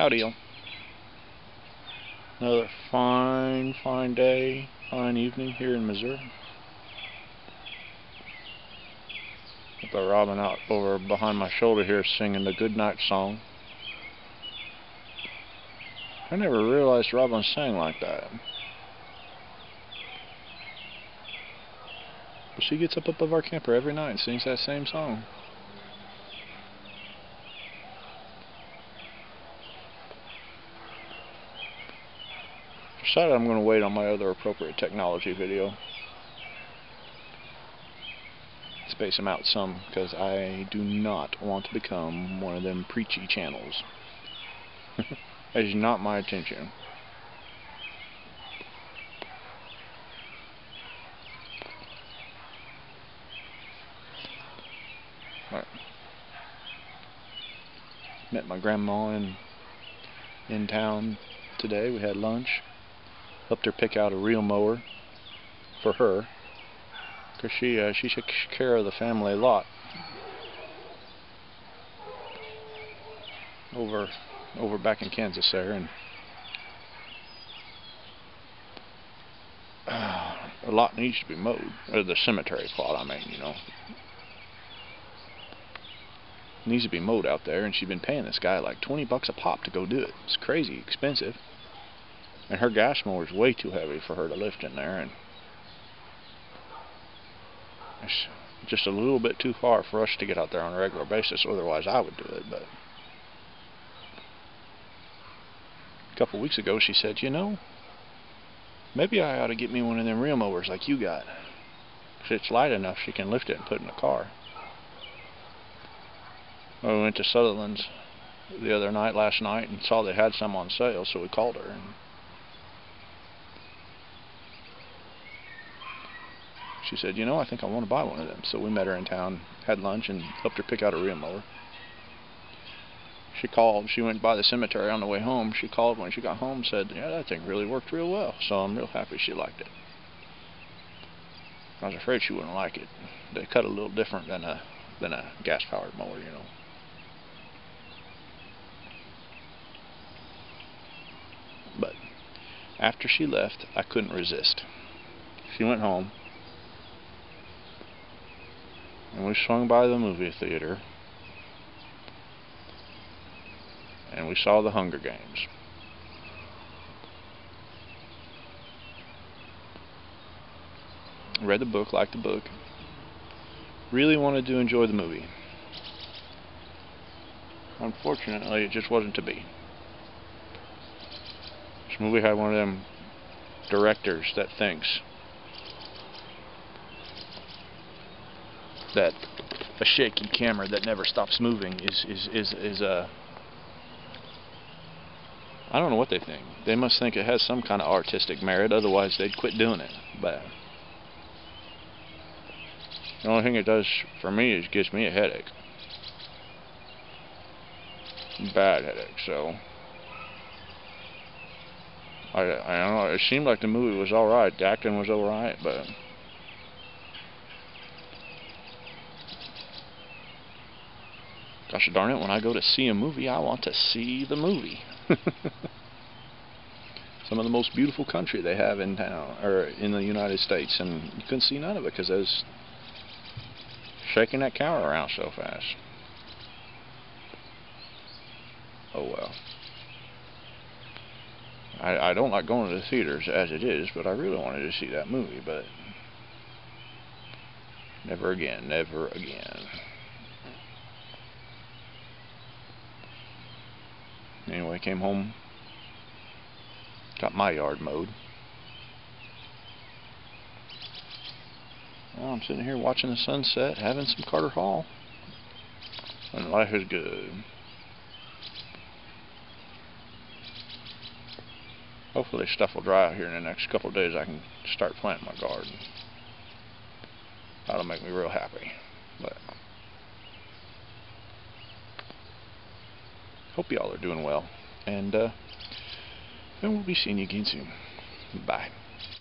Howdy, y'all. Another fine day, fine evening here in Missouri. Got the robin out over behind my shoulder here singing the goodnight song. I never realized robins sang like that. But she gets up above our camper every night and sings that same song. Decided I'm going to wait on my other appropriate technology video. Space them out some, because I do not want to become one of them preachy channels. That is not my intention. Right. Met my grandma in town today. We had lunch. Helped her pick out a real mower for her, because she takes care of the family lot over back in Kansas there, and a lot needs to be mowed. Or the cemetery plot, I mean, you know, needs to be mowed out there, and she's been paying this guy like $20 a pop to go do it. It's crazy expensive. And her gas mower is way too heavy for her to lift in there, and it's just a little bit too far for us to get out there on a regular basis. Otherwise, I would do it. But a couple weeks ago, she said, "You know, maybe I ought to get me one of them real mowers like you got. 'Cause it's light enough she can lift it and put it in the car." Well, we went to Sutherland's last night, and saw they had some on sale, so we called her. And she said, "You know, I think I want to buy one of them." So we met her in town, had lunch, and helped her pick out a real mower. She called. She went by the cemetery on the way home. She called when she got home and said, "Yeah, that thing really worked real well." So I'm real happy she liked it. I was afraid she wouldn't like it. They cut a little different than a gas-powered mower, you know. But after she left, I couldn't resist. She went home, and we swung by the movie theater, and we saw the Hunger Games. Read the book, liked the book, really wanted to enjoy the movie. Unfortunately, it just wasn't to be. This movie had one of them directors that thinks that a shaky camera that never stops moving is a, I don't know what they think. They must think it has some kind of artistic merit, otherwise they'd quit doing it. But the only thing it does for me is gives me a headache. Bad headache. So I don't know, it seemed like the movie was alright, the acting was alright, but gosh darn it, when I go to see a movie, I want to see the movie. Some of the most beautiful country they have in town, or in the United States, and you couldn't see none of it because I was shaking that camera around so fast. Oh well. I don't like going to the theaters as it is, but I really wanted to see that movie, but never again, never again. Anyway, came home, got my yard mowed. Well, I'm sitting here watching the sunset, having some Carter Hall, and life is good. Hopefully stuff will dry out here in the next couple of days. I can start planting my garden. That'll make me real happy. But hope y'all are doing well, and we'll be seeing you again soon. Bye.